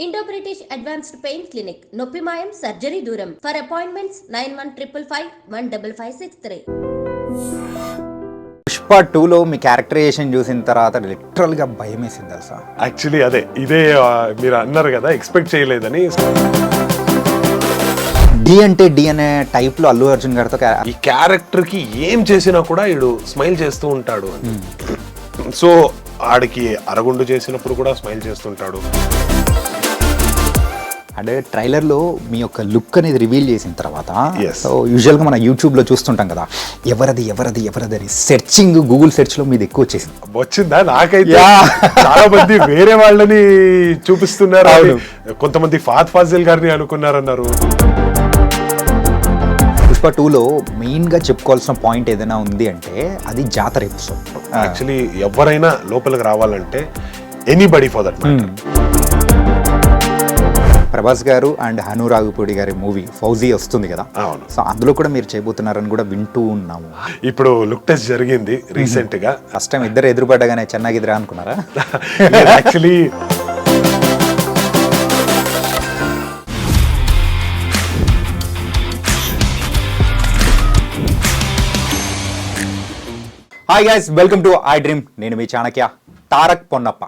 Indo-British advanced pain clinic నొప్పి మాయం surgery దూరం ఫర్ అపాయింట్మెంట్స్ 9155515563. పుష్ప 2లో మీ క్యారెక్టరైజేషన్ చూసిన తర్వాత లిటరల్గా భయం వేసింది తెలుసా. యాక్చువల్లీ ఇదే మీరు అన్నారు కదా, ఎక్స్పెక్ట్ చేయలేదని. డి అంటే డి అనే టైప్లో అల్లు అర్జున్ గారితో ఈ క్యారెక్టర్కి ఏం చేసినా కూడా వీడు స్మైల్ చేస్తూ ఉంటాడు అని. సో ఆడికి అరగుండు చేసినప్పుడు కూడా స్మైల్ చేస్తుంటాడు. అంటే ట్రైలర్లో మీ యొక్క లుక్ అనేది రివీల్ చేసిన తర్వాత సో యూజువల్గా మన యూట్యూబ్లో చూస్తుంటాం కదా, ఎవరది ఎవరది ఎవరది అని సెర్చింగ్ గూగుల్ సెర్చ్లో మీది ఎక్కువ వచ్చేసింది. వచ్చిందా? నాకైతే చాలా మంది వేరే వాళ్ళని చూపిస్తున్నారు. కొంతమంది ఫహద్ ఫాజిల్ గారిని అనుకున్నారన్నారు. పుష్ప 2లో మెయిన్గా చెప్పుకోవాల్సిన పాయింట్ ఏదైనా ఉంది అంటే అది జాతర ఎపిసోడ్. యాక్చువల్లీ ఎవరైనా లోపలికి రావాలంటే anybody for that matter. Prabhas గారు అండ్ హను రాఘుపూడి గారి మూవీ ఫౌజీ వస్తుంది కదా, అవును. సో అందులో కూడా మీరు చేయబోతున్నారని కూడా వింటూ ఉన్నాము. ఇప్పుడు లుక్ టెస్ట్ జరిగింది రీసెంట్ గా. ఫస్ట్ టైం ఇద్దరు ఎదురుపడ్డగానే చెన్నాగిద్రా అనుకున్నారా? Actually hi guys, welcome to I dream. నేను మీ చాణక్య. తారక్ పొన్నప్ప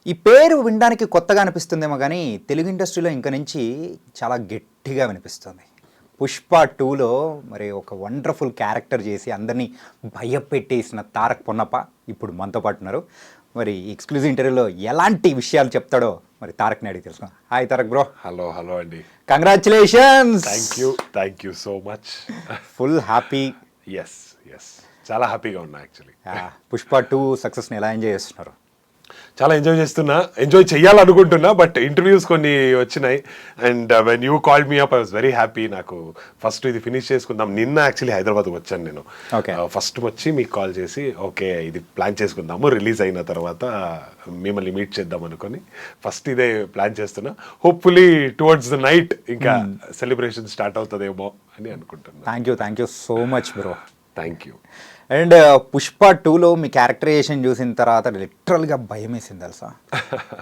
ఈ పేరు వినడానికి కొత్తగా అనిపిస్తుందేమో కానీ తెలుగు ఇండస్ట్రీలో ఇంక నుంచి చాలా గట్టిగా వినిపిస్తుంది. పుష్ప 2లో మరి ఒక వండర్ఫుల్ క్యారెక్టర్ చేసి అందరినీ భయపెట్టేసిన తారక్ పొన్నప్ప ఇప్పుడు మనతో పాటు ఉన్నారు. మరి ఎక్స్క్లూజివ్ ఇంటర్వ్యూలో ఎలాంటి విషయాలు చెప్తాడో మరి తారక్ని అడిగి తెలుసుకున్నాం. Hi Tarak bro. హలో అండి. Congratulations. Thank you so much. Full happy. Yes చాలా హ్యాపీగా ఉన్నా యాక్చువల్లీ. పుష్ప 2 సక్సెస్ని ఎలా ఎంజాయ్ చేస్తున్నారు? చాలా ఎంజాయ్ చేయాలనుకుంటున్నా, బట్ ఇంటర్వ్యూస్ కొన్ని వచ్చినాయి. And when you called me up I was very happy. నాకు ఫస్ట్ ఇది ఫినిష్ చేసుకుందాం. నిన్న యాక్చువల్లీ హైదరాబాద్కి వచ్చాను నేను. ఫస్ట్ వచ్చి మీకు కాల్ చేసి ఓకే ఇది ప్లాన్ చేసుకుందాము, రిలీజ్ అయిన తర్వాత మిమ్మల్ని మీట్ చేద్దాం అనుకొని ఫస్ట్ ఇదే ప్లాన్ చేస్తున్నా. హోప్ఫుల్లీ టువర్డ్స్ ద నైట్ ఇంకా సెలబ్రేషన్ స్టార్ట్ అవుతుందేమో అని అనుకుంటున్నా. Thank you so much bro. Thank you. And Pushpa 2లో మీ క్యారెక్టరైజేషన్ చూసిన తర్వాత లిటరల్గా భయం వేసింది తెలుసా.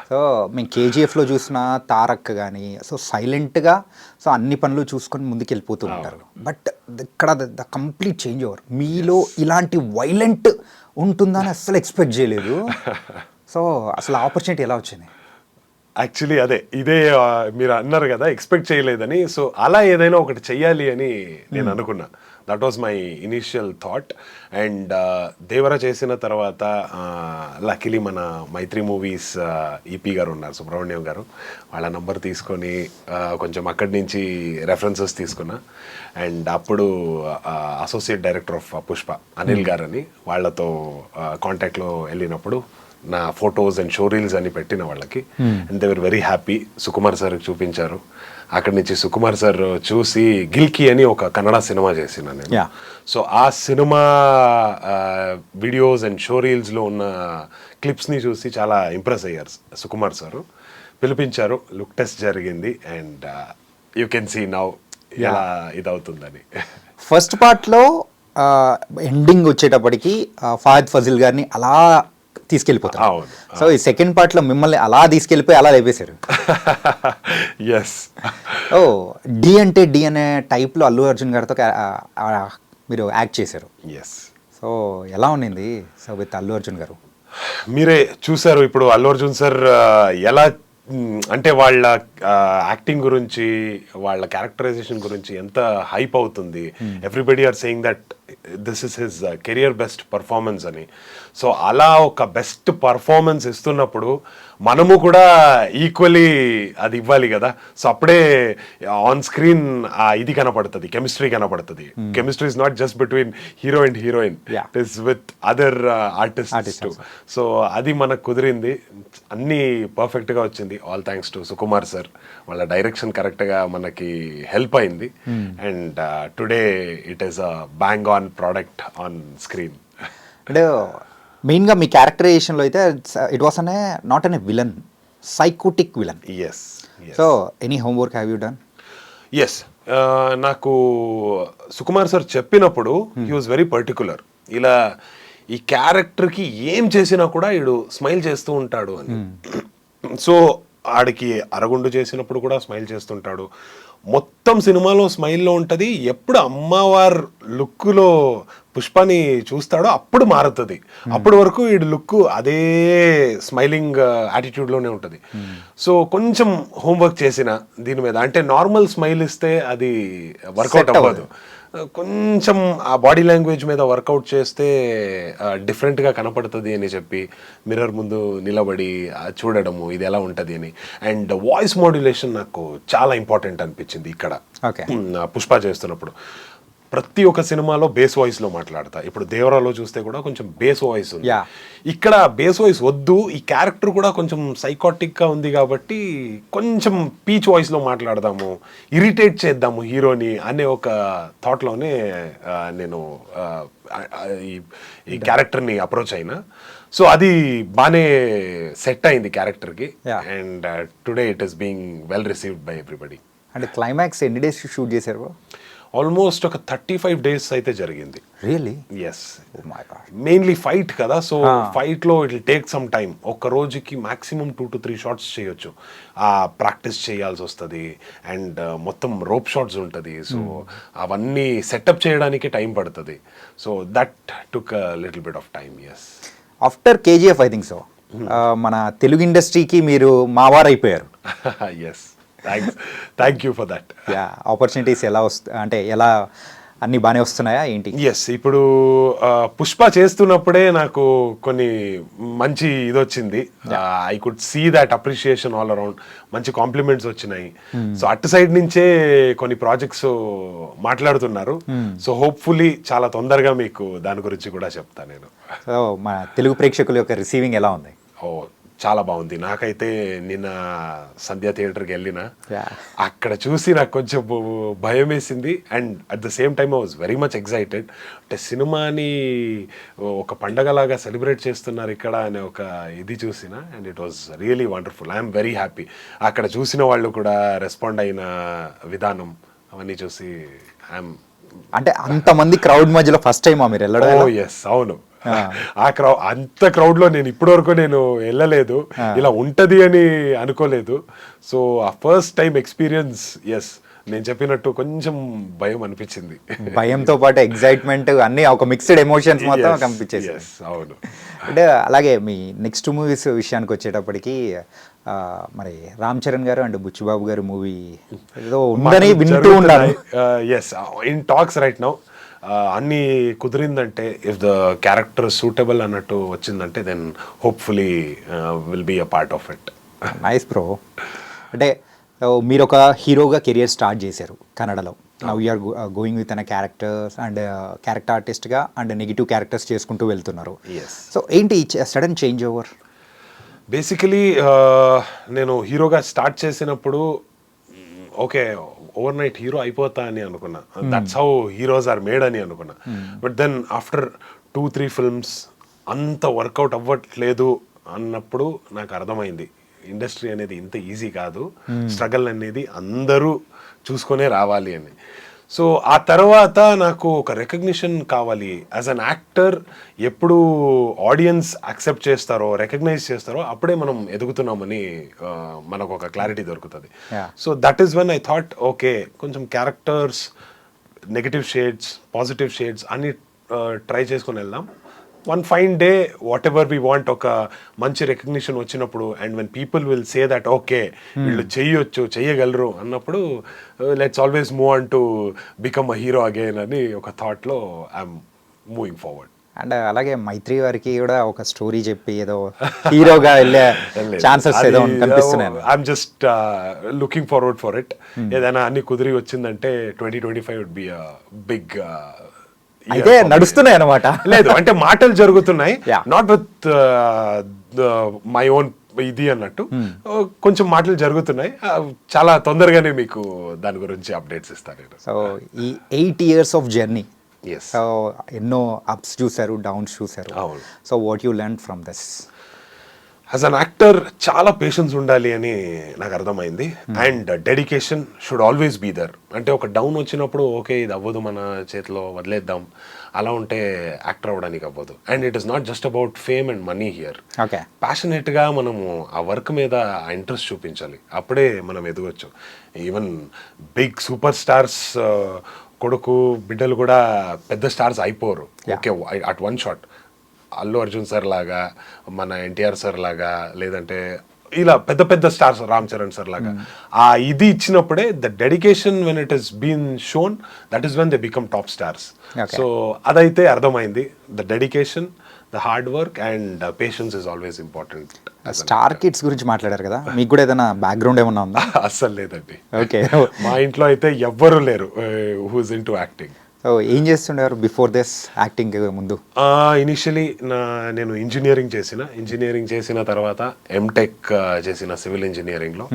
సో మేము కేజీఎఫ్లో చూసిన తారక్ కానీ సో సైలెంట్గా సో అన్ని పనులు చూసుకొని ముందుకు వెళ్ళిపోతూ ఉంటారు. బట్ ఇక్కడ ద కంప్లీట్ చేంజ్ ఓవర్. మీలో ఇలాంటి వైలెంట్ ఉంటుందని అస్సలు ఎక్స్పెక్ట్ చేయలేదు. సో అసలు ఆపర్చునిటీ ఎలా వచ్చింది? యాక్చువల్లీ ఇదే మీరు అన్నారు కదా, ఎక్స్పెక్ట్ చేయలేదని. సో అలా ఏదైనా ఒకటి చెయ్యాలి అని నేను అనుకున్నా. That was my initial thought. And Devara చేసిన తర్వాత లక్కీలీ మన మైత్రి మూవీస్ ఈపీ గారు ఉన్నారు, సుబ్రహ్మణ్యం గారు, వాళ్ళ నంబర్ తీసుకొని కొంచెం అక్కడి నుంచి రెఫరెన్సెస్ తీసుకున్నా. అండ్ అప్పుడు associate director of Pushpa Anil గారు అని వాళ్ళతో కాంటాక్ట్లో వెళ్ళినప్పుడు నా ఫొటోస్ అండ్ షో రీల్స్ అని పెట్టిన వాళ్ళకి. And they were very happy. Sukumar sir చూపించారు. అక్కడి నుంచి సుకుమార్ సార్ చూసి గిల్కి అని ఒక కన్నడ సినిమా చేసిన నేను. సో ఆ సినిమా వీడియోస్ అండ్ షో రీల్స్లో ఉన్న క్లిప్స్ని చూసి చాలా ఇంప్రెస్ అయ్యారు సుకుమార్ సార్. పిలిపించారు, లుక్ టెస్ట్ జరిగింది. And you can see now ఎలా ఇదవుతుందని. ఫస్ట్ పార్ట్లో ఎండింగ్ వచ్చేటప్పటికి ఫహద్ ఫజిల్ గారిని అలా తీసుకెళ్ళిపోతారు. సో ఈ సెకండ్ పార్ట్లో మిమ్మల్ని అలా తీసుకెళ్ళిపోయి అలా లేపేశారు. ఓ డి అంటే డి అనే టైప్లో అల్లు అర్జున్ గారితో మీరు యాక్ట్ చేశారు. సో ఎలా ఉన్నింది సో విత్ అల్లు అర్జున్ గారు? మీరే చూసారు ఇప్పుడు అల్లు అర్జున్ సార్ ఎలా అంటే వాళ్ళ యాక్టింగ్ గురించి, వాళ్ళ క్యారెక్టరైజేషన్ గురించి ఎంత హైప్ అవుతుంది. Everybody are saying that this is his career best performance అని. సో అలా ఒక బెస్ట్ పర్ఫార్మెన్స్ ఇస్తున్నప్పుడు మనము కూడా ఈక్వలీ అది ఇవ్వాలి కదా. సో అప్పుడే ఆన్ స్క్రీన్ ఇది కనపడుతుంది, కెమిస్ట్రీ కనపడుతుంది. Chemistry is not just between hero and heroine, it is with other artists too. So అది మనకు కుదిరింది, అన్నీ పర్ఫెక్ట్గా వచ్చింది. All thanks to Sukumar sir. వాళ్ళ డైరెక్షన్ కరెక్ట్గా మనకి హెల్ప్ అయింది. And today it is a bang on product on screen. అంటే మెయిన్గా మీ క్యారెక్టరైజేషన్లో అయితే ఇట్ వాస్ అనే not an a villain, psychotic villain. So any homework have you done? Yes, నాకు సుకుమార్ సార్ చెప్పినప్పుడు హీ వాజ్ వెరీ పర్టికులర్. ఇలా ఈ క్యారెక్టర్కి ఏం చేసినా కూడా వీడు స్మైల్ చేస్తూ ఉంటాడు అని. సో ఆడికి అరగుండు చేసినప్పుడు కూడా స్మైల్ చేస్తుంటాడు. మొత్తం సినిమాలో స్మైల్లో ఉంటుంది. ఎప్పుడు అమ్మవారు లుక్లో పుష్పని చూస్తాడో అప్పుడు మారుతుంది. అప్పటి వరకు ఈ లుక్ అదే స్మైలింగ్ యాటిట్యూడ్లోనే ఉంటుంది. సో కొంచెం హోంవర్క్ చేసిన దీని మీద, అంటే నార్మల్ స్మైల్ ఇస్తే అది వర్కౌట్ అవ్వదు. కొంచెం ఆ బాడీ లాంగ్వేజ్ మీద వర్కౌట్ చేస్తే డిఫరెంట్గా కనపడుతుంది అని చెప్పి మిర్రర్ ముందు నిలబడి చూడడము ఇది ఎలా ఉంటుంది అని. అండ్ వాయిస్ మాడ్యులేషన్ నాకు చాలా ఇంపార్టెంట్ అనిపించింది ఇక్కడ. పుష్ప చేస్తున్నప్పుడు ప్రతి ఒక్క సినిమాలో బేస్ వాయిస్లో మాట్లాడతా. ఇప్పుడు దేవరాలో చూస్తే కూడా కొంచెం బేస్ వాయిస్ ఉంది. ఇక్కడ బేస్ వాయిస్ వద్దు, ఈ క్యారెక్టర్ కూడా కొంచెం సైకాటిక్గా ఉంది కాబట్టి కొంచెం పీచ్ వాయిస్లో మాట్లాడదాము, ఇరిటేట్ చేద్దాము హీరోని అనే ఒక థాట్లోనే నేను ఈ క్యారెక్టర్ని అప్రోచ్ అయినా. సో అది బాగానే సెట్ అయింది క్యారెక్టర్కి. And today it is being well received by everybody. అంటే క్లైమాక్స్ ఎన్ని డేస్ షూట్ చేశారు? ఆల్మోస్ట్ ఒక 35 days అయితే జరిగింది. రియల్లీ? ఎస్. మెయిన్లీ ఫైట్ కదా, సో ఫైట్లో it will take some time. ఒక రోజుకి మాక్సిమం 2 to 3 shots చేయొచ్చు. ప్రాక్టీస్ చేయాల్సి వస్తుంది. అండ్ మొత్తం రోప్ షాట్స్ ఉంటుంది. సో అవన్నీ సెటప్ చేయడానికి టైం పడుతుంది. So that took little bit of time. Yes. After KGF I think so మన తెలుగు ఇండస్ట్రీకి మీరు మావారు అయిపోయారు. Yes. Thank you for that. Opportunities ఎలా అంటే ఎలా అన్ని బాగానే వస్తున్నాయా ఏంటి? ఎస్. ఇప్పుడు పుష్ప చేస్తున్నప్పుడే నాకు కొన్ని మంచి ఇది వచ్చింది. I could see that appreciation all around. మంచి కాంప్లిమెంట్స్ వచ్చినాయి. సో అటు సైడ్ నుంచే కొన్ని ప్రాజెక్ట్స్ మాట్లాడుతున్నారు. సో హోప్ఫుల్లీ చాలా తొందరగా మీకు దాని గురించి కూడా చెప్తాను నేను. సో మన తెలుగు ప్రేక్షకుల యొక్క రిసీవింగ్ ఎలా ఉంది? చాలా బాగుంది. నాకైతే నిన్న సంధ్యా థియేటర్కి వెళ్ళిన అక్కడ చూసి నాకు కొంచెం భయం వేసింది. And at the same time I was very much excited. అంటే సినిమాని ఒక పండగలాగా సెలబ్రేట్ చేస్తున్నారు ఇక్కడ అనే ఒక ఇది చూసిన. And it was really wonderful. I'm very happy. అక్కడ చూసిన వాళ్ళు కూడా రెస్పాండ్ అయిన విధానం అవన్నీ చూసి ఐఎమ్. అంటే అంతమంది క్రౌడ్ మధ్యలో ఫస్ట్ టైం మీరు వెళ్ళడం? ఎస్, అవును. అంత క్రౌడ్ లో నేను ఇప్పటి వరకు నేను వెళ్ళలేదు, ఇలా ఉంటది అని అనుకోలేదు. సో ఆ ఫస్ట్ టైం ఎక్స్పీరియన్స్. ఎస్, నేను చెప్పినట్టు కొంచెం భయం అనిపించింది. భయంతో పాటు ఎక్సైట్మెంట్ అన్ని ఒక మిక్స్డ్ ఎమోషన్స్ మొత్తం కనిపించేసి. అవును. అంటే అలాగే మీ నెక్స్ట్ మూవీస్ విషయానికి వచ్చేటప్పటికి మరి రామ్ చరణ్ గారు అండ్ బుచ్చిబాబు గారు మూవీ ఏదో ఉందని వింటూ ఉన్నారు. Yes, in talks right now. అన్నీ కుదిరిందంటే, ఇఫ్ ద క్యారెక్టర్ సూటబుల్ అన్నట్టు వచ్చిందంటే, then hopefully will be a part of it. Nice bro. అంటే మీరు ఒక హీరోగా కెరియర్ స్టార్ట్ చేశారు కన్నడలో. Now you're going with an characters and character ఆర్టిస్ట్గా అండ్ నెగిటివ్ క్యారెక్టర్స్ చేసుకుంటూ వెళ్తున్నారు. సో ఏంటి సడన్ చేంజ్ ఓవర్? బేసికలీ నేను హీరోగా స్టార్ట్ చేసినప్పుడు ఓకే ఓవర్ నైట్ హీరో అయిపోతా అని అనుకున్నా. That's how heroes are made అని అనుకున్నా. బట్ దెన్ ఆఫ్టర్ 2-3 films అంత వర్కౌట్ అవ్వట్లేదు అన్నప్పుడు నాకు అర్థమైంది ఇండస్ట్రీ అనేది ఇంత ఈజీ కాదు, స్ట్రగల్ అనేది అందరూ చూసుకొనే రావాలి అని. సో ఆ తర్వాత నాకు ఒక రికగ్నిషన్ కావాలి యాజ్ అన్ యాక్టర్. ఎప్పుడు ఆడియన్స్ యాక్సెప్ట్ చేస్తారో, రికగ్నైజ్ చేస్తారో అప్పుడే మనం ఎదుగుతున్నామని మనకు ఒక క్లారిటీ దొరుకుతుంది. So that is when I thought okay, కొంచెం characters, negative shades, positive shades అన్ని ట్రై చేసుకొని వెళ్దాం. One fine day whatever we want, ఒక మంచి రికగ్నిషన్ వచ్చినప్పుడు, and when people will say that okay వీళ్ళు చెయ్యొచ్చు, చెయ్యగలరు అన్నప్పుడు let's always move on to become a hero again అని ఒక థాట్లో ఐఎమ్ మూవింగ్ ఫార్వర్డ్. అండ్ అలాగే మైత్రి వారికి కూడా ఒక స్టోరీ చెప్పి ఏదో హీరోగా వెళ్ళే ఛాన్సెస్ ఏదో కనిపిస్తున్నాయి. I'm just looking forward for it. ఏదైనా అన్ని కుదిరి వచ్చిందంటే 2025 వుడ్ బి అ బిగ్. అయితే నడుస్తున్నాయి అన్నమాట. లేదు అంటే మాటలు జరుగుతున్నాయి, నాట్ విత్ మై ఓన్ ఇది అన్నట్టు. కొంచెం మాటలు జరుగుతున్నాయి. చాలా తొందరగానే మీకు దాని గురించి అప్డేట్స్ ఇస్తాను. సో ఈ 8 years ఆఫ్ జర్నీ, సో ఎన్నో అప్స్ చూసారు, డౌన్స్ చూసారు. So what you learn from this? As an actor చాలా పేషెన్స్ ఉండాలి అని నాకు అర్థమైంది. And dedication should always be there. అంటే ఒక డౌన్ వచ్చినప్పుడు ఓకే ఇది అవ్వదు మన చేతిలో వదిలేద్దాం అలా ఉంటే యాక్టర్ అవ్వడానికి అవ్వదు. And it is not just about fame and money here. Okay, ప్యాషనేట్గా మనము ఆ వర్క్ మీద ఆ ఇంట్రెస్ట్ చూపించాలి, అప్పుడే మనం ఎదగొచ్చు. ఈవెన్ బిగ్ సూపర్ స్టార్స్ కొడుకు బిడ్డలు కూడా పెద్ద స్టార్స్ అయిపోరు okay at one shot. Allu Arjun sir లాగా, మన ఎన్టీఆర్ సార్ లాగా, లేదంటే ఇలా పెద్ద పెద్ద స్టార్స్, రామ్ చరణ్ సార్ లాగా ఆ ఇది ఇచ్చినప్పుడే the dedication when it is been shown, that is when they become top stars. So అదైతే అర్థమైంది. The dedication, the hard work and patience is always important. Star kids గురించి మాట్లాడారు కదా, మీకు కూడా ఏదైనా బ్యాక్గ్రౌండ్ ఏమన్నా ఉందా? అస్సలు లేదండి. ఓకే, మా ఇంట్లో అయితే ఎవ్వరూ లేరు who is into acting. So ఏం చేస్తుండేవారు బిఫోర్ దిస్ యాక్టింగ్ ముందు? ఇనిషియలీ నేను ఇంజనీరింగ్ చేసిన తర్వాత ఎంటెక్ చేసిన సివిల్ ఇంజనీరింగ్లో.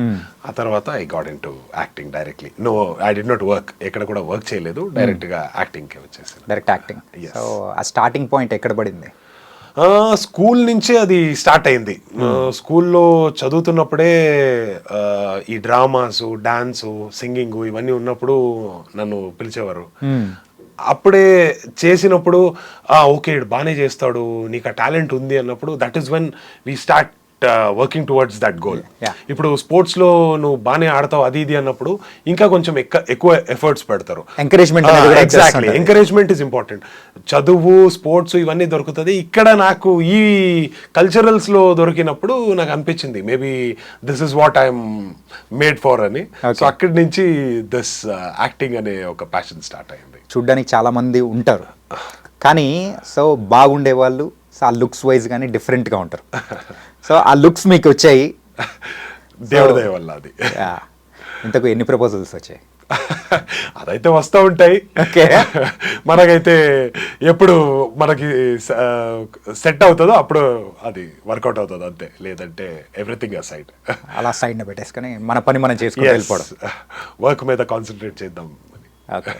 ఆ తర్వాత I got into acting directly. No, I did not work, ఎక్కడ కూడా వర్క్ చేయలేదు, డైరెక్ట్గా యాక్టింగ్కి వచ్చేసాను. Direct acting. సో ఆ స్టార్టింగ్ పాయింట్ ఎక్కడ పడింది? స్కూల్ నుంచే అది స్టార్ట్ అయింది. స్కూల్లో చదువుతున్నప్పుడే ఈ డ్రామాసు, డాన్సు, సింగింగ్ ఇవన్నీ ఉన్నప్పుడు నన్ను పిలిచేవారు. అప్పుడే చేసినప్పుడు ఓకే బాగానే చేస్తాడు, నీకు ఆ టాలెంట్ ఉంది అన్నప్పుడు that is when we start working towards that goal. ఇప్పుడు స్పోర్ట్స్లో నువ్వు బాగానే ఆడతావు అది ఇది అన్నప్పుడు ఇంకా కొంచెం ఎక్కువ ఎఫర్ట్స్ పెడతారు. Exactly, encouragement is important. చదువు, స్పోర్ట్స్ ఇవన్నీ దొరుకుతుంది, ఇక్కడ నాకు ఈ కల్చరల్స్లో దొరికినప్పుడు నాకు అనిపించింది maybe this is what I'm made for అని. సో అక్కడి నుంచి దిస్ యాక్టింగ్ అనే ఒక ప్యాషన్ స్టార్ట్ అయింది. చూడ్డానికి చాలా మంది ఉంటారు కానీ సో బాగుండే వాళ్ళు ఆ లుక్స్ వైజ్ కానీ డిఫరెంట్గా ఉంటారు. సో ఆ లుక్స్ మీకు వచ్చాయి, దేవుడి దయ వల్ల. అది ఇంతకు ఎన్ని ప్రపోజల్స్ వచ్చాయి? అదైతే వస్తూ ఉంటాయి. ఓకే, మనకైతే ఎప్పుడు మనకి సెట్ అవుతుందో అప్పుడు అది వర్కౌట్ అవుతుంది అంతే, లేదంటే ఎవ్రీథింగ్ సైడ్ అలా సైడ్న పెట్టేసుకొని మన పని మనం చేసుకుని వెళ్ళిపోవడం, వర్క్ మీద కాన్సన్ట్రేట్ చేద్దాం. ఓకే,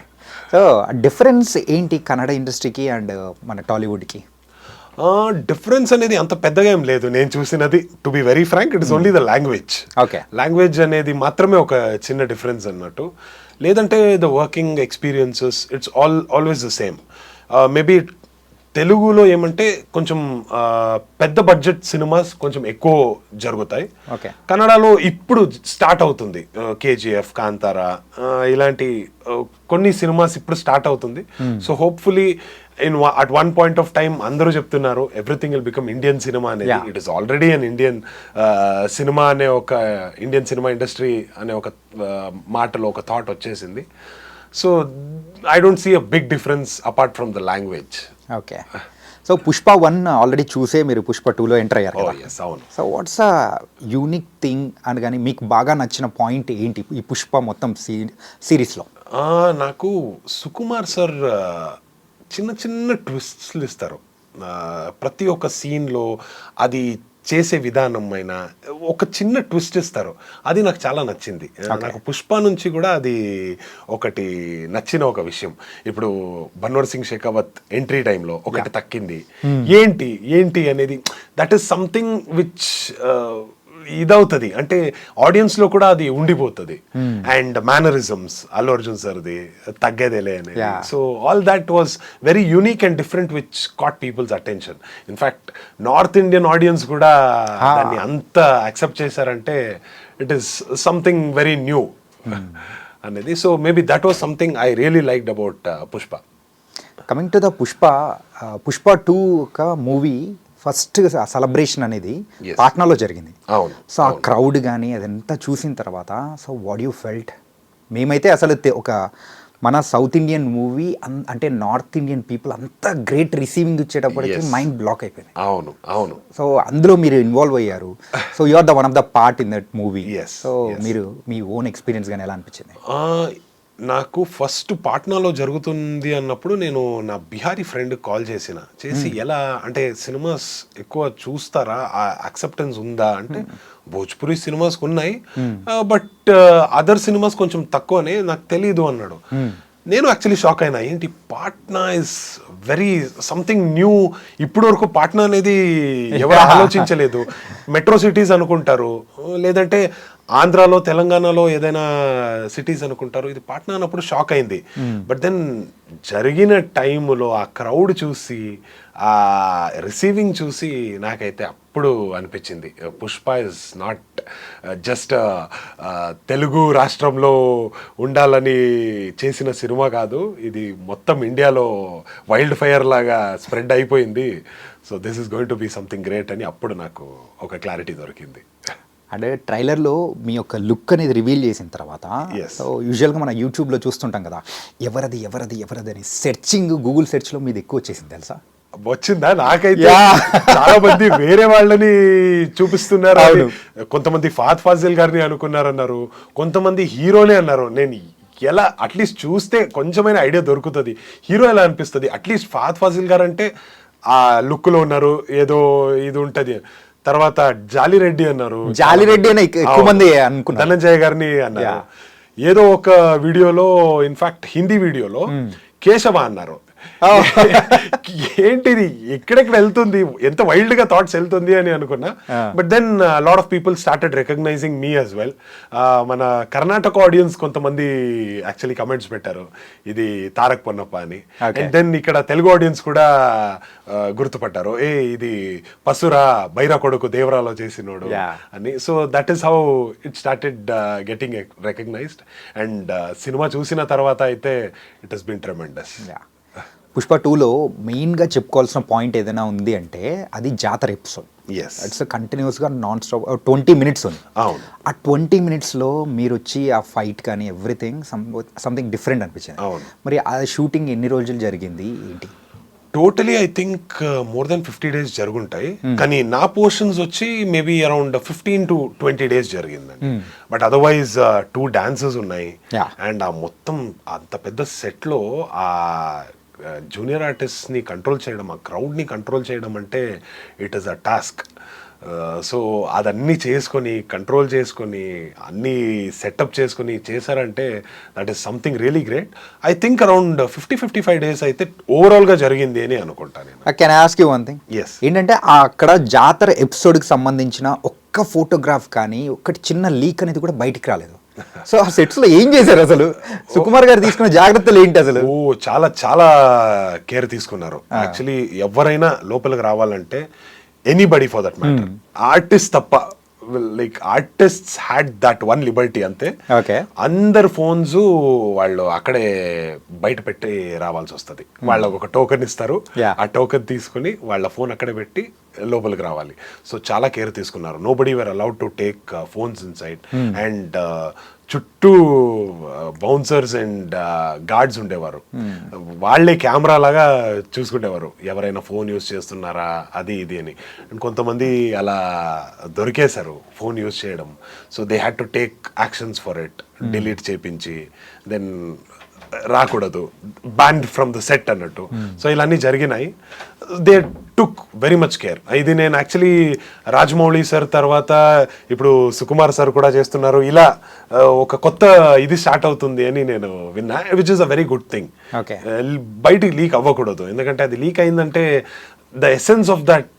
సో డిఫరెన్స్ ఏంటి కన్నడ ఇండస్ట్రీకి అండ్ మన టాలీవుడ్కి? డిఫరెన్స్ అనేది అంత పెద్దగా ఏం లేదు నేను చూసినది. To be very frank, it is only the language. Okay, language అనేది మాత్రమే ఒక చిన్న డిఫరెన్స్ అన్నట్టు. లేదంటే the working experiences it's always the same. Maybe తెలుగులో ఏమంటే కొంచెం పెద్ద బడ్జెట్ సినిమాస్ కొంచెం ఎక్కువ జరుగుతాయి. కన్నడలో ఇప్పుడు స్టార్ట్ అవుతుంది, కేజీఎఫ్, కాంతారా ఇలాంటి కొన్ని సినిమాస్ ఇప్పుడు స్టార్ట్ అవుతుంది. So hopefully at one point of time అందరూ చెప్తున్నారు everything will become Indian cinema అనేది. It is already an Indian cinema అనే ఒక ఇండియన్ సినిమా ఇండస్ట్రీ అనే ఒక మాటలో ఒక థాట్ వచ్చేసింది. So I don't see a big difference apart from the language. Okay, so Pushpa 1 already చూసే మీరు పుష్ప 2లో ఎంటర్ అయ్యారు కదా. అవును. So what's a unique thing అని కానీ మీకు బాగా నచ్చిన పాయింట్ ఏంటి ఈ పుష్ప మొత్తం సిరీస్లో? నాకు సుకుమార్ సార్ చిన్న చిన్న ట్విస్ట్లు ఇస్తారు ప్రతి ఒక్క సీన్లో. అది చేసే విధానం అయినా ఒక చిన్న ట్విస్ట్ ఇస్తారు, అది నాకు చాలా నచ్చింది. నాకు పుష్ప నుంచి కూడా అది ఒకటి నచ్చిన ఒక విషయం. ఇప్పుడు బన్వర్ సింగ్ షెకావత్ ఎంట్రీ టైంలో ఒకటి తక్కింది, ఏంటి అనేది దట్ ఈస్ సంథింగ్ విచ్ ఇదవుతుంది, అంటే ఆడియన్స్ లో కూడా అది ఉండిపోతుంది. అండ్ మేనరిజమ్స్ అల్లు అర్జున్ సార్ది తగ్గేదేలే అనేది. So all that was very unique and different which caught people's attention. In fact north Indian audience కూడా దాన్ని అంత యాక్సెప్ట్ చేశారంటే it is something very new అనేది. So maybe that was something I really liked about Pushpa. Coming to the Pushpa 2 ఒక movie first celebration అనేది పాట్నాలో జరిగింది. So ఆ crowd కానీ అదంతా చూసిన తర్వాత సో వాట్ యూ ఫెల్ట్? మేమైతే అసలు ఒక మన సౌత్ ఇండియన్ మూవీ అంటే నార్త్ ఇండియన్ పీపుల్ అంతా గ్రేట్ రిసీవింగ్ ఇచ్చేటప్పటికి మైండ్ బ్లాక్ అయిపోయింది. అవును. సో అందులో మీరు ఇన్వాల్వ్ అయ్యారు. So you are the one of the part in that movie. So మీరు మీ ఓన్ ఎక్స్పీరియన్స్ కానీ ఎలా అనిపించింది? నాకు ఫస్ట్ పాట్నాలో జరుగుతుంది అన్నప్పుడు నేను నా బిహారీ ఫ్రెండ్ కాల్ చేసి ఎలా అంటే సినిమాస్ ఎక్కువ చూస్తారా, ఆ యాక్సెప్టెన్స్ ఉందా అంటే భోజ్పురి సినిమాస్ ఉన్నాయి బట్ అదర్ సినిమాస్ కొంచెం తక్కువనే, నాకు తెలీదు అన్నాడు. నేను యాక్చువల్లీ షాక్ అయినా, ఏంటి Patna is very something new. ఇప్పటి వరకు పాట్నా అనేది ఎవరు ఆలోచించలేదు. మెట్రో సిటీస్ అనుకుంటారు, లేదంటే ఆంధ్రాలో తెలంగాణలో ఏదైనా సిటీస్ అనుకుంటారు. ఇది పాట్నా అన్నప్పుడు షాక్ అయింది. బట్ దెన్ జరిగిన టైంలో ఆ క్రౌడ్ చూసి, ఆ రిసీవింగ్ చూసి నాకైతే అప్పుడు అనిపించింది, Pushpa is not just Telugu రాష్ట్రంలో ఉండాలని చేసిన సినిమా కాదు, ఇది మొత్తం ఇండియాలో వైల్డ్ ఫైర్ లాగా స్ప్రెడ్ అయిపోయింది. So this is going to be something great అని అప్పుడు నాకు ఒక క్లారిటీ దొరికింది. అంటే ట్రైలర్లో మీ యొక్క లుక్ అనేది రివీల్ చేసిన తర్వాత, సో యూజువల్గా మన యూట్యూబ్లో చూస్తుంటాం కదా, ఎవరది ఎవరది ఎవరది అని సెర్చింగ్, గూగుల్ సెర్చ్లో మీది ఎక్కువ వచ్చేసింది తెలుసా? వచ్చిందా? నాకైతే చాలా మంది వేరే వాళ్ళని చూపిస్తున్నారు. కొంతమంది ఫాద్ ఫాజిల్ గారిని అనుకున్నారన్నారు, కొంతమంది హీరోనే అన్నారు. నేను ఎలా అట్లీస్ట్ చూస్తే కొంచెమైనా ఐడియా దొరుకుతుంది, హీరో ఎలా అనిపిస్తుంది. అట్లీస్ట్ ఫాద్ ఫాజిల్ గారు అంటే ఆ లుక్లో ఉన్నారు, ఏదో ఇది ఉంటుంది. తర్వాత జాలిరెడ్డి అన్నారు, జాలిరెడ్డి అని ఎక్కువ మంది అనుకున్నారు. ధనంజయ గారిని అన్నారు. ఏదో ఒక వీడియోలో, ఇన్ఫాక్ట్ హిందీ వీడియోలో కేశవ అన్నారు. ఏంటిది, ఎక్కడెక్కడ వెళ్తుంది, ఎంత వైల్డ్ గా థాట్స్ వెళ్తుంది అని అనుకున్నా. But then lot of people started recognising me as well. మన కర్ణాటక ఆడియన్స్ కొంతమంది యాక్చువల్లీ కమెంట్స్ పెట్టారు, ఇది తారక్ పొన్నప్ప అని. అండ్ దెన్ ఇక్కడ తెలుగు ఆడియన్స్ కూడా గుర్తుపట్టారు, ఇది పసురా బైరా కొడుకు దేవరాలో చేసినోడు అని. So that is how it started getting recognised. And సినిమా చూసిన తర్వాత అయితే it has been tremendous. Pushpa 2లో మెయిన్గా చెప్పుకోవాల్సిన పాయింట్ ఏదైనా ఉంది అంటే అది జాతర ఎపిసోడ్. ఇట్స్ కంటిన్యూస్గా నాన్ స్టాప్ 20 minutes ఉంది. అవును. ఆ 20 minutesలో మీరు వచ్చి ఆ ఫైట్ కానీ ఎవ్రీథింగ్ సంథింగ్ డిఫరెంట్ అనిపించింది. అవును. మరి ఆ షూటింగ్ ఎన్ని రోజులు జరిగింది ఏంటి? Totally I think more than 50 days జరుగుంటాయి. కానీ నా పోర్షన్స్ వచ్చి మేబీ అరౌండ్ 15 to 20 days జరిగిందండి. బట్ అదర్వైజ్ 2 dances ఉన్నాయి. అండ్ ఆ మొత్తం అంత పెద్ద సెట్లో ఆ జూనియర్ ఆర్టిస్ట్ని కంట్రోల్ చేయడం, ఆ క్రౌడ్ని కంట్రోల్ చేయడం అంటే it is a task. So అదన్నీ చేసుకొని, కంట్రోల్ చేసుకొని, అన్నీ సెటప్ చేసుకొని చేశారంటే that is something really great. I think around 50-55 days అయితే ఓవరాల్గా జరిగింది అని అనుకుంటాను నేను. Can I ask you one thing? Yes. ఏంటంటే అక్కడ జాతర ఎపిసోడ్కి సంబంధించిన ఒక్క ఫోటోగ్రాఫ్ కానీ ఒక్కటి చిన్న లీక్ అనేది కూడా బయటికి రాలేదు. సో ఆ సెట్స్ లో ఏం చేశారు అసలు? సుకుమార్ గారు తీసుకున్న జాగ్రత్తలు ఏంటి అసలు? చాలా చాలా కేర్ తీసుకున్నారు. యాక్చువల్లీ ఎవరైనా లోపలికి రావాలంటే, anybody for that matter, artist తప్ప, like artists had that one liberty అంతే. అందరు ఫోన్స్ వాళ్ళు అక్కడే బయట పెట్టి రావాల్సి వస్తుంది. వాళ్ళకు ఒక టోకెన్ ఇస్తారు, ఆ టోకెన్ తీసుకుని వాళ్ళ ఫోన్ అక్కడే పెట్టి లోపలికి రావాలి. సో చాలా కేర్ తీసుకున్నారు. Nobody were allowed to take phones inside. And చుట్టూ బౌన్సర్స్ అండ్ గార్డ్స్ ఉండేవారు. వాళ్ళే కెమెరా లాగా చూసుకునేవారు, ఎవరైనా ఫోన్ యూజ్ చేస్తున్నారా అది ఇది అని. అండ్ కొంతమంది అలా దొరికేశారు ఫోన్ యూజ్ చేయడం. So they had to take actions for it. Delete చేపించి దెన్ రాకూడదు, బ్యాన్ ఫ్రమ్ ద సెట్ అన్నట్టు. సో ఇలాన్నీ జరిగినాయి. They took very much care. ఇది నేను యాక్చువల్లీ రాజమౌళి సార్ తర్వాత ఇప్పుడు సుకుమార్ సార్ కూడా చేస్తున్నారు. ఇలా ఒక కొత్త ఇది స్టార్ట్ అవుతుంది అని నేను విన్నా, which is a very good thing. బయటికి లీక్ అవ్వకూడదు, ఎందుకంటే అది లీక్ అయిందంటే the essence of that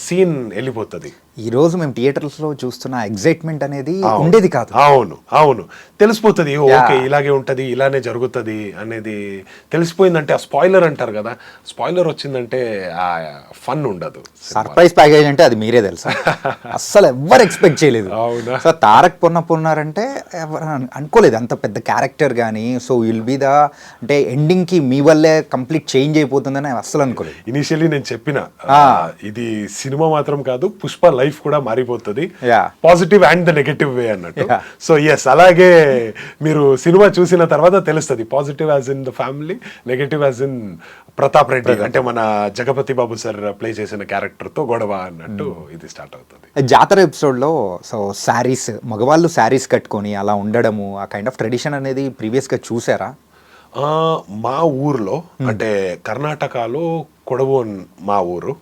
scene వెళ్ళిపోతుంది. ఈ రోజు మేము థియేటర్స్ లో చూస్తున్న ఎగ్జైట్మెంట్ అనేది ఉండేది కాదు. అవును అవును, తెలిసిపోతుంది, ఓకే ఇలాగే ఉంటది, ఇలానే జరుగుతుంది అనేది తెలిసిపోయిందంటే, ఆ స్పాయిలర్ అంటారు కదా, స్పాయిలర్ వచ్చిందంటే ఆ ఫన్ ఉండదు. సర్ప్రైజ్ ప్యాకేజ్ అంటే అది మీరే తెలుసా, అస్సలు ఎవరు ఎక్స్పెక్ట్ చేయలేదు. సో తారక్ పొన్నప్ప ఉన్నారంటే ఎవరు అనుకోలేదు అంత పెద్ద క్యారెక్టర్ కానీ. సో విల్ బి ద అంటే ఎండింగ్ కి మీ వల్లే కంప్లీట్ చేంజ్ అయిపోతుందని అస్సలు అనుకోలేదు. ఇనిషియల్లీ నేను చెప్పిన ఇది సినిమా మాత్రం కాదు, పుష్ప లైఫ్ కూడా మారిపోతుంది, పాజిటివ్ అండ్ ద నెగటివ్ వే అన్నట్టు. సో ఎస్, అలాగే మీరు సినిమా చూసిన తర్వాత తెలుస్తుంది, positive as in the family, negative as in Pratap Reddy, అంటే మన జగపతి బాబు సార్ ప్లే చేసిన క్యారెక్టర్ తో గొడవ అన్నట్టు ఇది స్టార్ట్ అవుతుంది. జాతర ఎపిసోడ్ లో సో శారీస్, మగవాళ్ళు శారీస్ కట్టుకొని అలా ఉండడము, ఆ కైండ్ ఆఫ్ ట్రెడిషన్ అనేది ప్రీవియస్ గా చూసారా? మా ఊర్లో అంటే కర్ణాటకలో కొడవు మా ఊరు.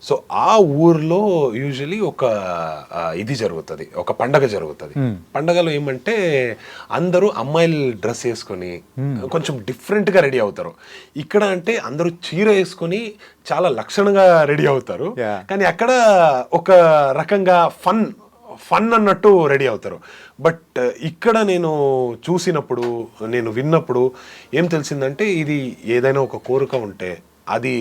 సో ఆ ఊర్లో యూజువలీ ఒక ఇది జరుగుతుంది, ఒక పండగ జరుగుతుంది. పండగలో ఏమంటే అందరూ అమ్మాయిలు డ్రెస్ వేసుకొని కొంచెం డిఫరెంట్గా రెడీ అవుతారు. ఇక్కడ అంటే అందరూ చీర వేసుకొని చాలా లక్షణంగా రెడీ అవుతారు, కానీ అక్కడ ఒక రకంగా ఫన్ అన్నట్టు రెడీ అవుతారు. బట్ ఇక్కడ నేను చూసినప్పుడు, నేను విన్నప్పుడు ఏం తెలిసిందంటే, ఇది ఏదైనా ఒక కోరిక ఉంటే అది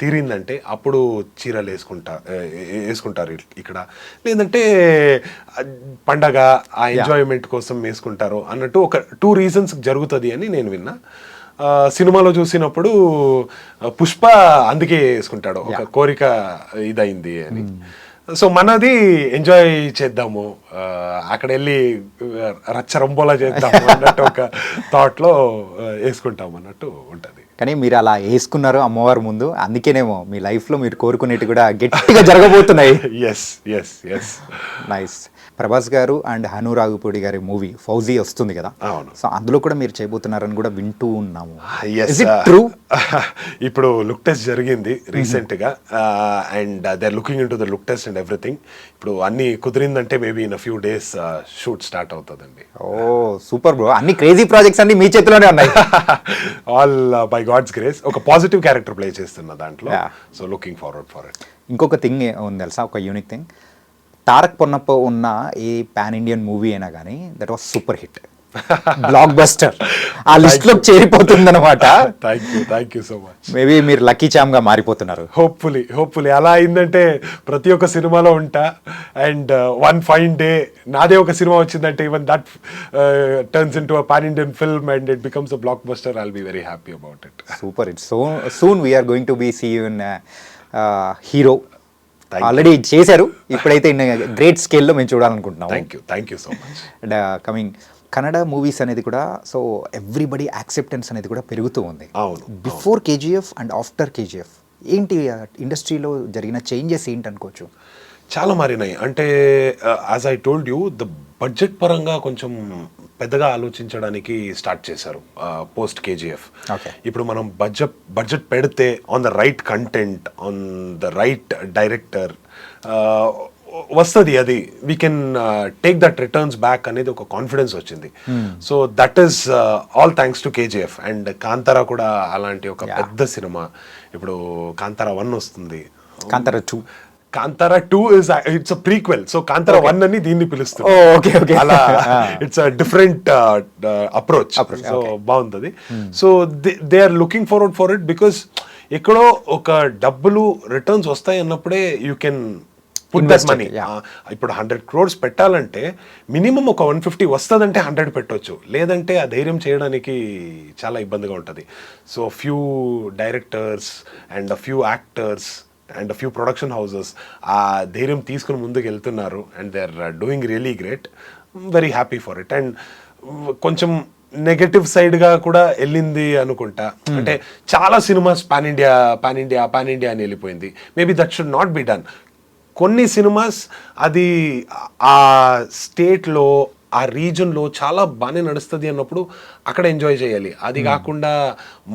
తీరిందంటే అప్పుడు చీరలు వేసుకుంటారు ఇక్కడ, లేదంటే పండగ ఆ ఎంజాయ్మెంట్ కోసం వేసుకుంటారు అన్నట్టు ఒక 2 రీజన్స్ జరుగుతుంది అని నేను విన్నా. సినిమాలో చూసినప్పుడు పుష్ప అందుకే వేసుకుంటాడు, ఒక కోరిక ఇదైంది అని. సో మనది ఎంజాయ్ చేద్దాము, అక్కడ వెళ్ళి రచ్చరంబోలా చేద్దాము అన్నట్టు ఒక థాట్లో వేసుకుంటాం అన్నట్టు ఉంటుంది. కానీ మీరు అలా వేసుకున్నారు అమ్మవారి ముందు, అందుకేనేమో మీ లైఫ్లో మీరు కోరుకునేవి కూడా గట్టిగా జరగబోతున్నాయి. Yes nice. ప్రభాస్ గారు అండ్ హను రాఘుపూడి గారి మూవీ ఫౌజీ వస్తుంది కదా, అవును. సో అందులో కూడా మీరు చేయబోతున్నారని కూడా వింటూ ఉన్నాము. ట్రూ? ఇప్పుడు లుక్ టెస్ట్ జరిగింది రీసెంట్ గా, and they are looking into the look test and everything. ఇప్పుడు అన్ని కుదిరిందంటే maybe in few days shoot start అవుతుందండి. ఓ సూపర్ బ్రో, అన్ని క్రేజీ ప్రాజెక్ట్స్ అన్ని మీ చేతిలోనే ఉన్నాయి. All by god's grace. ఒక పాజిటివ్ క్యారెక్టర్ ప్లే చేస్తున్నా దాంట్లో, so looking forward for it. ఇంకొక థింగ్ ఉంది తెలుసా, ఒక యూనిక్ థింగ్, తారక్ పొన్నప్ప ఉన్న ఏ పాన్ ఇండియన్ మూవీ అయినా కానీ that was super hit, block buster, ఆ లిస్ట్ లో చేరిపోతుంది అనమాట. Thank you so much. Maybe మీరు లక్కీ చామ్ గా మారిపోతున్నారు. హోప్ఫుల్లీ అలా అయిందంటే ప్రతి ఒక్క సినిమాలో ఉంటా, అండ్ వన్ ఫైన్ డే నాదే ఒక సినిమా వచ్చిందంటే even that turns into a pan Indian film and it becomes a blockbuster, I'll be very happy about it. Super hit. So soon we're going to be see you in hero. Already చేశారు, ఇప్పుడైతే in great స్కేల్లో మేము చూడాలనుకుంటున్నాం. Thank you so much. And coming Kannada movies అనేది కూడా, so everybody acceptance అనేది కూడా పెరుగుతూ ఉంది. అవును. Before KGF and after KGF ఏంటి ఇండస్ట్రీలో జరిగిన చేంజెస్ ఏంటి అనుకోవచ్చు? చాలా మారినాయి. అంటే as I told you, the budget పరంగా కొంచెం పెద్దగా ఆలోచించడానికి స్టార్ట్ చేశారు పోస్ట్ కేజీఎఫ్. ఇప్పుడు మనం బడ్జెట్ పెడితే on the right content, on the right director వస్తుంది, అది we can take that returns back అనేది ఒక కాన్ఫిడెన్స్ వచ్చింది. So that is all thanks to KGF. And Kantara కూడా అలాంటి ఒక పెద్ద సినిమా. ఇప్పుడు కాంతారా 1 వస్తుంది, Kantara 2 it's a prequel. So Kantara 1 అని దీన్ని పిలుస్తుంది. అలా it's a different approach. So బాగుంది. So they are looking forward for it, because ఎక్కడో ఒక డబ్బులు రిటర్న్స్ వస్తాయి అన్నప్పుడే you can put that money. ఇప్పుడు 100 crores పెట్టాలంటే మినిమం ఒక 150 వస్తుందంటే 100 పెట్టవచ్చు, లేదంటే ఆ ధైర్యం చేయడానికి చాలా ఇబ్బందిగా ఉంటుంది. So few directors and few actors and few production houses ఆ ధైర్యం తీసుకుని ముందుకు వెళ్తున్నారు, and they are doing really great. Very happy for it. And కొంచెం నెగటివ్ సైడ్గా కూడా వెళ్ళింది అనుకుంటా. అంటే చాలా సినిమాస్ పాన్ ఇండియా అని వెళ్ళిపోయింది. Maybe that should not be done. కొన్ని సినిమాస్ అది ఆ స్టేట్లో, ఆ రీజన్లో చాలా బాగానే నడుస్తుంది అన్నప్పుడు అక్కడ ఎంజాయ్ చేయాలి. అది కాకుండా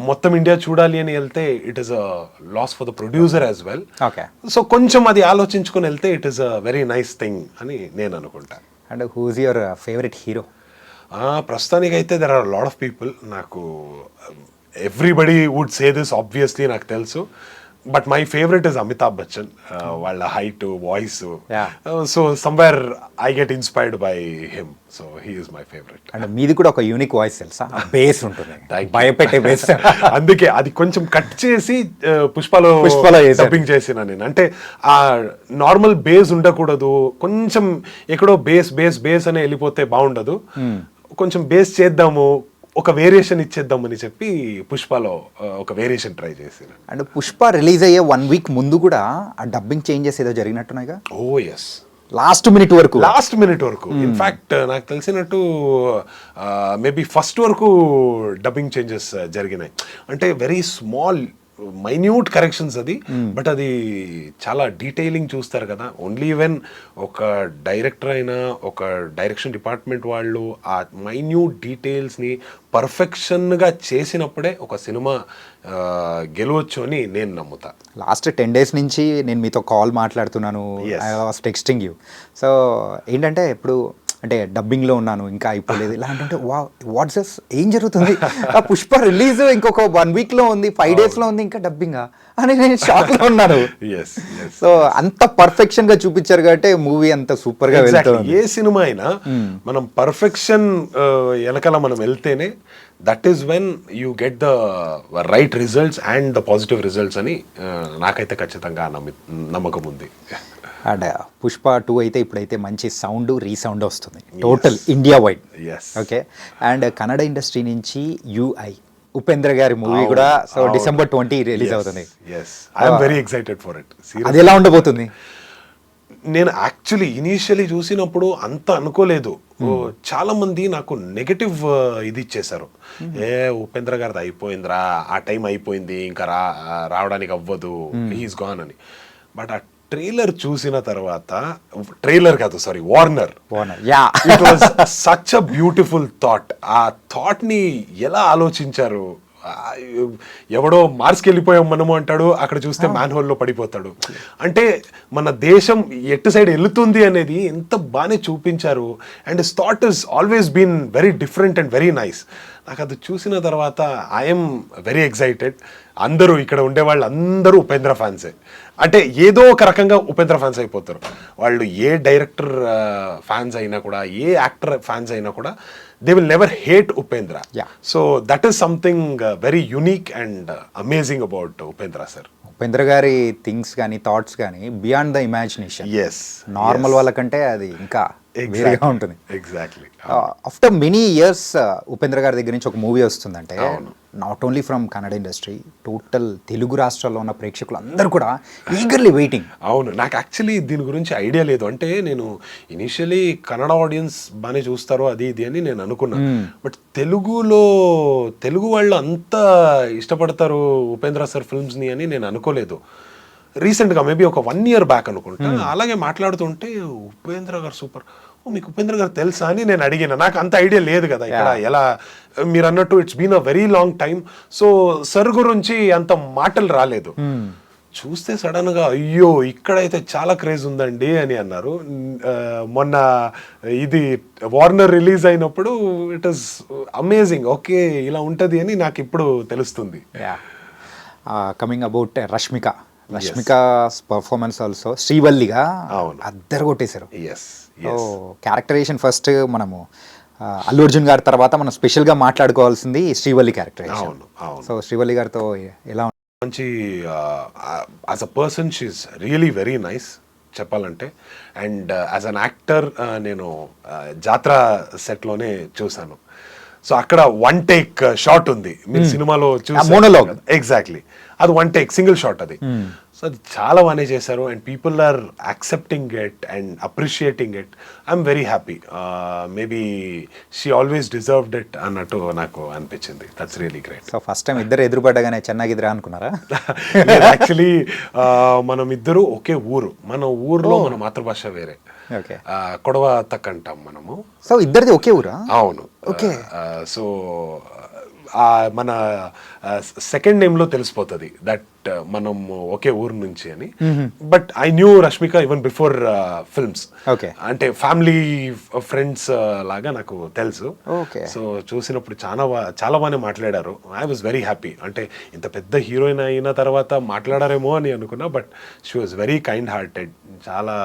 మొత్తం ఇండియా చూడాలి అని వెళ్తే it is a loss for the producer as well. So కొంచెం అది ఆలోచించుకొని వెళ్తే it is a very nice thing అని నేను అనుకుంటా. And who is your favourite hero? ప్రస్తుతానికైతే there are lot of people. నాకు everybody would say this obviously, నాకు తెలుసు. But my favourite is Amitabh Bachchan. వాళ్ళ height, voice, so somewhere I get inspired by him. So he is my favourite. And మీది కూడా ఒక unique voice తెలుసా, base ఉంటుంది, భయపెట్టే బేస్. అందుకే అది కొంచెం కట్ చేసి పుష్పలో డబ్బింగ్ చేసిన నేను. అంటే ఆ నార్మల్ బేస్ ఉండకూడదు, కొంచెం ఎక్కడో బేస్ అనే వెళ్ళిపోతే బాగుండదు. కొంచెం బేస్ చేద్దాము, ఒక వేరియేషన్ ఇచ్చేద్దామని చెప్పి పుష్పలో ఒక వేరియేషన్ ట్రై చేసిన. అండ్ పుష్ప రిలీజ్ అయ్యే 1 week ముందు కూడా ఆ డబ్బింగ్ చేంజెస్ ఏదో జరిగినట్టున్నాయిగా. ఓ ఎస్, లాస్ట్ మినిట్ వరకు. ఇన్ఫాక్ట్ నాకు తెలిసినట్టు మేబీ ఫస్ట్ వరకు డబ్బింగ్ చేంజెస్ జరిగినాయి. అంటే వెరీ స్మాల్ మైన్యూట్ కరెక్షన్స్ అది, బట్ అది చాలా డీటెయిలింగ్ చూస్తారు కదా. ఓన్లీ వెన్ ఒక డైరెక్టర్ అయినా ఒక డైరెక్షన్ డిపార్ట్మెంట్ వాళ్ళు ఆ మైన్యూట్ డీటెయిల్స్ని పర్ఫెక్షన్గా చేసినప్పుడే ఒక సినిమా గెలవచ్చు అని నేను నమ్ముతా. లాస్ట్ 10 days నుంచి నేను మీతో కాల్ మాట్లాడుతున్నాను, I was texting you. So ఏంటంటే ఇప్పుడు అంటే డబ్బింగ్లో ఉన్నాను, ఇంకా అయిపోలేదు ఇలా అంటే వాట్స్ దిస్, ఏం జరుగుతుంది, ఆ పుష్ప రిలీజ్ ఇంకొక 1 weekలో ఉంది, 5 daysలో ఉంది, ఇంకా డబ్బింగా అని నేను షాక్లో ఉన్నాను. సో అంత పర్ఫెక్షన్గా చూపించారు కాబట్టి మూవీ అంత సూపర్గా వెళ్తుంది. ఏ సినిమా అయినా మనం పర్ఫెక్షన్ వెనకాల మనం వెళ్తేనే that is when you get the right results and the positive results అని నాకైతే ఖచ్చితంగా నమ్మకం ఉంది. అండ్ పుష్ప 2 అయితే ఇప్పుడైతే మంచి సౌండ్ రీసౌండ్ వస్తుంది total India wide. Okay, and Kannada industry నుంచి యుఐ ఉపేంద్ర గారి మూవీ కూడా సో December 20 రిలీజ్ అవుతుంది. I'm very excited for it. అది ఎలా ఉండబోతుంది? నేను యాక్చువల్లీ ఇనీషియలీ చూసినప్పుడు అంత అనుకోలేదు. చాలా మంది నాకు నెగటివ్ ఇది ఇచ్చేశారు, ఉపేంద్ర గారిది అయిపోయిందిరా, ఆ టైం అయిపోయింది, ఇంకా రావడానికి అవ్వదు, హీస్ గాన్ అని. బట్ ఆ ట్రైలర్ చూసిన తర్వాత, ట్రైలర్ కాదు sorry Warner, it was such a beautiful thought. ఆ థాట్ ని ఎలా ఆలోచించారు, ఎవడో మార్స్కి వెళ్ళిపోయాం మనము అంటాడు, అక్కడ చూస్తే మ్యాన్ హోల్లో పడిపోతాడు. అంటే మన దేశం ఎటు సైడ్ వెళుతుంది అనేది ఎంత బాగానే చూపించారు. And his thought is always been very different and very nice. నాకు అది చూసిన తర్వాత ఐఎమ్ వెరీ ఎక్సైటెడ్. అందరూ ఇక్కడ ఉండే వాళ్ళు అందరూ ఉపేంద్ర ఫ్యాన్సే, అంటే ఏదో ఒక రకంగా ఉపేంద్ర ఫ్యాన్స్ అయిపోతారు వాళ్ళు. ఏ డైరెక్టర్ ఫ్యాన్స్ అయినా కూడా, ఏ యాక్టర్ ఫ్యాన్స్ అయినా కూడా, they will never hate Upendra. So that is something very unique and amazing about Upendra sir. Upendra గారి థింగ్స్ కానీ థాట్స్ కానీ బియాండ్ ద ఇమాజినేషన్. నార్మల్ వాళ్ళకంటే అది ఇంకా వేరేగా ఉంటుంది. Exactly. After many years Upendra గారి దగ్గర నుంచి ఒక మూవీ వస్తుందంటే not only from Kannada industry, total Telugu రాష్ట్రాల్లో ఉన్న ప్రేక్షకులు అందరూ కూడా ఈగర్లీ వెయిటింగ్. అవును, నాకు యాక్చువల్లీ దీని గురించి ఐడియా లేదు. అంటే నేను ఇనిషియలీ కన్నడ ఆడియన్స్ బాగానే చూస్తారు అది ఇది అని నేను అనుకున్నాను. బట్ తెలుగు వాళ్ళు అంతా ఇష్టపడతారు ఉపేంద్ర సార్ ఫిల్మ్స్ని అని నేను అనుకోలేదు. రీసెంట్గా మేబీ ఒక 1 year బ్యాక్ అనుకుంటా అలాగే మాట్లాడుతుంటే ఉపేంద్ర గారు సూపర్, మీకు ఉపేంద్ర గారు తెలుసా అని నేను అడిగిన. నాకు అంత ఐడియా లేదు కదా ఇక్కడ ఎలా, మీరు అన్నట్టు it's been a very long time. So sir గురించి అంత మాటలు రాలేదు. చూస్తే సడన్ గా అయ్యో ఇక్కడైతే చాలా క్రేజ్ ఉందండి అని అన్నారు. మొన్న ఇది వార్నర్ రిలీజ్ అయినప్పుడు ఇట్ ఈస్ అమేజింగ్, ఓకే ఇలా ఉంటది అని నాకు ఇప్పుడు తెలుస్తుంది. Coming about Rashmika performance also శ్రీవల్లిగా అద్దరు కొట్టేశారు. క్యారెక్టరేషన్ ఫస్ట్ మనము అల్లు అర్జున్ గారి తర్వాత మనం స్పెషల్ గా మాట్లాడుకోవాల్సింది శ్రీవల్లి క్యారెక్టరేషన్. సో శ్రీవల్లి గారితో ఎలా మంచి as a person she is really very nice చెప్పాలంటే. అండ్ యాజ్ అన్ యాక్టర్ నేను జాత్ర సెట్లోనే చూసాను. సో అక్కడ 1 take షాట్ ఉంది, మీరు సినిమాలో చూసారు. ఎగ్జాక్ట్లీ, అది 1 take సింగిల్ షాట్ అది. సో అది చాలా బాగానే చేశారు and people are accepting it and appreciating it. I'm very happy. Maybe she always deserved it అన్నట్టు నాకు అనిపించింది. That's really great. So first time ఇద్దరు ఎదురుపడ్డగానే చెన్నాగిద్రా అనుకున్నారా? యాక్చువల్లీ మనం ఇద్దరు ఒకే ఊరు, మన ఊర్లో మన మాతృభాష వేరే, కొడవ తక్ అంటాం మనము. సో ఇద్దరిది ఒకే ఊరా? అవును. ఓకే. సో మన సెకండ్ నేమ్లో తెలిసిపోతుంది దట్ మనం ఒకే ఊరు నుంచి అని. But I knew Rashmika even before films. అంటే ఫ్యామిలీ ఫ్రెండ్స్ లాగా నాకు తెలుసు. సో చూసినప్పుడు చాలా బాగానే మాట్లాడారు. I was very happy. అంటే ఇంత పెద్ద హీరోయిన్ అయిన తర్వాత మాట్లాడారేమో అని అనుకున్నా, but she was very kind hearted. చాలా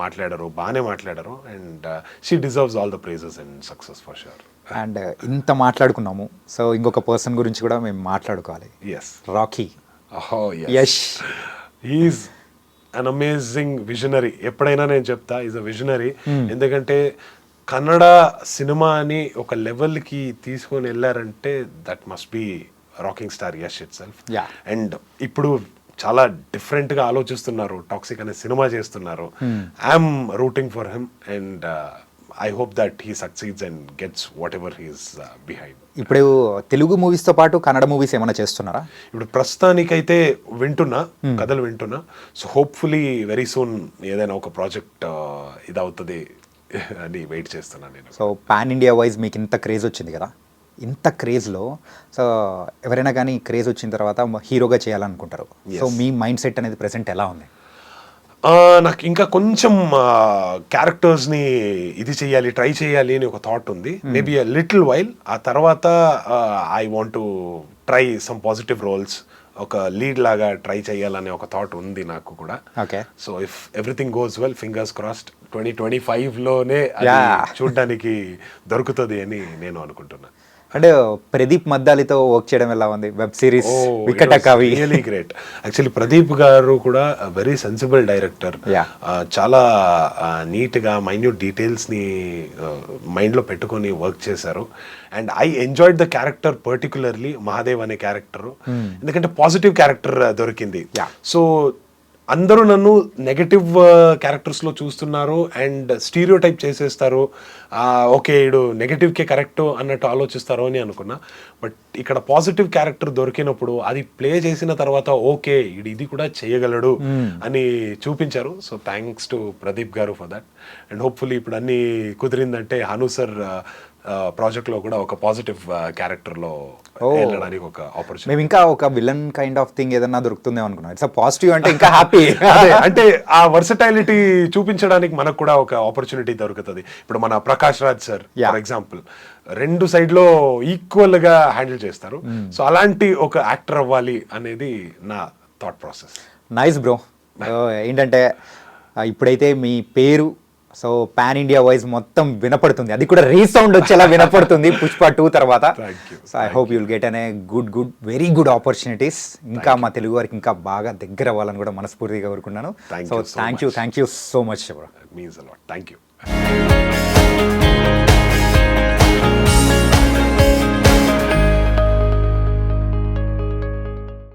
మాట్లాడారు, బాగానే మాట్లాడారు. And she deserves all the prizes and success for sure. And ఇంత మాట్లాడుకున్నాము, సో ఇంకొక పర్సన్ గురించి కూడా మేము మాట్లాడుకోవాలి. Rocky. Yash, he is an amazing visionary. ఎప్పుడైనా నేను చెప్తా ఈజ్ అ విజనరీ. ఎందుకంటే కన్నడ సినిమాని ఒక లెవెల్కి తీసుకొని వెళ్ళారంటే that must be rocking star Yash itself. అండ్ ఇప్పుడు చాలా డిఫరెంట్గా ఆలోచిస్తున్నారు, టాక్సిక్ అనే సినిమా చేస్తున్నారు. I'm rooting for him and I hope that he succeeds and gets whatever he's behind. ఇప్పుడు తెలుగు మూవీస్తో పాటు కన్నడ మూవీస్ ఏమైనా చేస్తున్నారా? ఇప్పుడు ప్రస్తుతానికైతే వింటున్నా, కథలు వింటున్నా. సో హోప్ఫుల్లీ వెరీ సూన్ ఏదైనా ఒక ప్రాజెక్ట్ ఇదవుతుంది అని వెయిట్ చేస్తున్నాను నేను. సో పాన్ ఇండియా వైజ్ మీకు ఇంత క్రేజ్ వచ్చింది కదా, ఇంత క్రేజ్లో సో ఎవరైనా కానీ క్రేజ్ వచ్చిన తర్వాత హీరోగా చేయాలనుకుంటారు. సో మీ మైండ్ సెట్ అనేది ప్రెసెంట్ ఎలా ఉంది? నాకు ఇంకా కొంచెం క్యారెక్టర్స్ని ఇది చేయాలి, ట్రై చేయాలి అని ఒక థాట్ ఉంది. Maybe a little while. ఆ తర్వాత I want to try some positive roles, ఒక లీడ్ లాగా ట్రై చేయాలనే ఒక థాట్ ఉంది నాకు కూడా. Okay. So if everything goes well, fingers crossed 2025లోనే చూడడానికి దొరుకుతుంది అని నేను అనుకుంటున్నా. అంటే ప్రదీప్ మద్దాలితో వర్క్ చేయడం ఎలా ఉంది? వెబ్ సిరీస్ వికట కవి, రియలీ గ్రేట్. యాక్చువల్లీ ప్రదీప్ గారు కూడా వెరీ సెన్సిబుల్ డైరెక్టర్. చాలా నీట్గా మైన్యూట్ డీటెయిల్స్ని మైండ్లో పెట్టుకొని వర్క్ చేశారు. And I enjoyed the character, particularly Mahadev అనే క్యారెక్టర్. ఎందుకంటే పాజిటివ్ క్యారెక్టర్ దొరికింది. సో అందరూ నన్ను నెగటివ్ క్యారెక్టర్స్లో చూస్తున్నారు అండ్ స్టీరియో టైప్ చేసేస్తారు. ఓకే ఈడు నెగటివ్కే కరెక్ట్ అన్నట్టు ఆలోచిస్తారు అని అనుకున్నా. బట్ ఇక్కడ పాజిటివ్ క్యారెక్టర్ దొరికినప్పుడు అది ప్లే చేసిన తర్వాత ఓకే ఇది కూడా చేయగలడు అని చూపించారు. సో థ్యాంక్స్ టు ప్రదీప్ గారు ఫర్ దట్. అండ్ హోప్ఫుల్లీ ఇప్పుడు అన్నీ కుదిరిందంటే హను సార్ ప్రాజెక్ట్లో కూడా ఒక పాజిటివ్ క్యారెక్టర్లో వెళ్ళడానికి ఒక ఆపర్చునిటీ. మేము ఇంకా ఒక విలన్ కైండ్ ఆఫ్ థింగ్ ఏదన్నా దొరుకుతుందేమో అనుకున్నాం. ఇట్స్ పాజిటివ్ అంటే ఇంకా హ్యాపీ. అంటే ఆ వర్సటైలిటీ చూపించడానికి మనకు కూడా ఒక ఆపర్చునిటీ దొరుకుతుంది. ఇప్పుడు మన Prakash Raj sir for example 2 సైడ్లో ఈక్వల్గా హ్యాండిల్ చేస్తారు. సో అలాంటి ఒక యాక్టర్ అవ్వాలి అనేది నా థాట్ ప్రాసెస్. Nice bro. ఏంటంటే ఇప్పుడైతే మీ పేరు సో పాన్ ఇండియా వైజ్ మొత్తం వినపడుతుంది, అది కూడా రీసౌండ్ వచ్చేలా వినపడుతుంది పుష్ప 2 తర్వాత. So I hope you'll get అనే గుడ్ వెరీ గుడ్ ఆపర్చునిటీస్. ఇంకా మా తెలుగు వారికి ఇంకా బాగా దగ్గర అవ్వాలని కూడా మనస్ఫూర్తిగా కోరుకున్నాను. So thank you so much bro. Means a lot. Thank you.